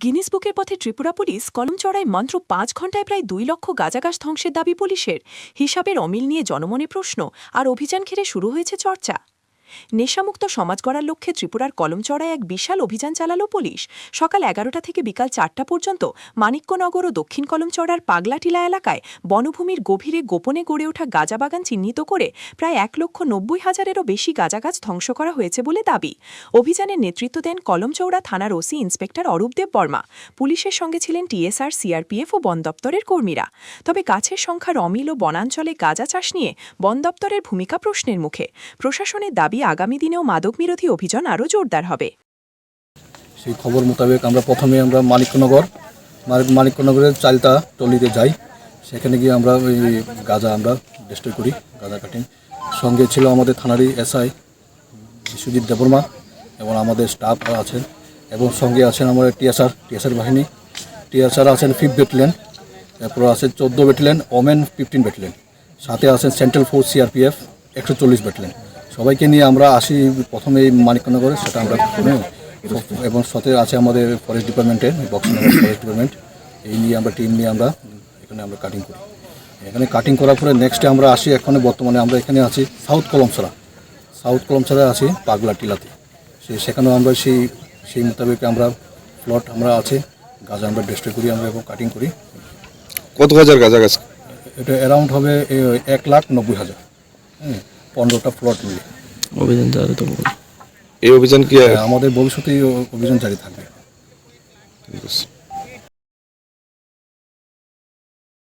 Guinness বুকের পথে Tripura police কলমচড়ায় মাত্র ৫ ঘণ্টায় প্রায় ২ লক্ষ গাঁজা গাছ ধ্বংসের দাবি পুলিশের। হিসাবের অমিল নিয়ে জনমনে প্রশ্ন, আর অভিযান ঘিরে শুরু হয়েছে চর্চা। নেশামুক্ত সমাজ গড়ার লক্ষ্যে ত্রিপুরার কলমচড়ায় এক বিশাল অভিযান চালালো পুলিশ। সকাল ১১টা থেকে বিকাল ৪টা পর্যন্ত মানিক্যনগর ও দক্ষিণ কলমচড়ার পাগলাটিলা এলাকায় বনভূমির গভীরে গোপনে গড়ে ওঠা গাঁজা বাগান চিহ্নিত করে প্রায় ১,৯০,০০০-এরও বেশি গাঁজা গাছ ধ্বংস করা হয়েছে বলে দাবি। অভিযানের নেতৃত্ব দেন কলমচৌড়া থানার ওসি ইন্সপেক্টর অরূপদেব বর্মা। পুলিশের সঙ্গে ছিলেন টিএসআর, সিআরপিএফ ও বন দপ্তরের কর্মীরা। তবে গাছের সংখ্যার অমিল ও বনাঞ্চলে গাঁজা চাষ নিয়ে বন দপ্তরের ভূমিকা প্রশ্নের মুখে। প্রশাসনের দাবি, আগামী দিনেও মাদক বিরোধী অভিযান আরও জোরদার হবে। সেই খবর মোতাবেক আমরা প্রথমে মানিক্যনগরের চালতা টলিতে যাই। সেখানে গিয়ে আমরা ওই গাঁজা আমরা ডিস্ট্রয় করি, গাঁজা কাটিং। সঙ্গে ছিল আমাদের থানারই এসআই বিশ্বজিৎ দেববর্মা এবং আমাদের স্টাফ আছেন, এবং সঙ্গে আছেন আমাদের টিএসআর বাহিনী। টিএসআর আছেন 5th ব্যাটালিয়ন, এরপর আছে 14 ব্যাটালিয়ন, ওমেন 15 ব্যাটালিয়ন, সাথে আছেন সেন্ট্রাল ফোর্স সিআরপিএফ 140 ব্যাটালিয়ন। সবাইকে নিয়ে আমরা আসি প্রথমে এই মানিক্যনগরে, সেটা আমরা এবং সাথে আছে আমাদের ফরেস্ট ডিপার্টমেন্টের বক্সনগর ফরেস্ট ডিপার্টমেন্ট। এই নিয়ে আমরা টিম নিয়ে আমরা এখানে কাটিং করি। এখানে কাটিং করার পরে নেক্সটে আমরা আসি, এখানে বর্তমানে আমরা এখানে আছি সাউথ কলমছড়ায় আছি পাগলাটিলাতে। সেখানেও আমরা সেই মোতাবেক আমরা প্লট আমরা আছে গাঁজা আমরা ডিস্ট্রয় করি আমরা এবং কাটিং করি। কত হাজার গাঁজা গাছ? এটা অ্যারাউন্ড হবে 1,90,000, 15টা প্লট মিলে অভিযান চালাতে তো এই অভিযান কি আমাদের ভবিষ্যতে অভিযান জারি থাকবে। ঠিক আছে।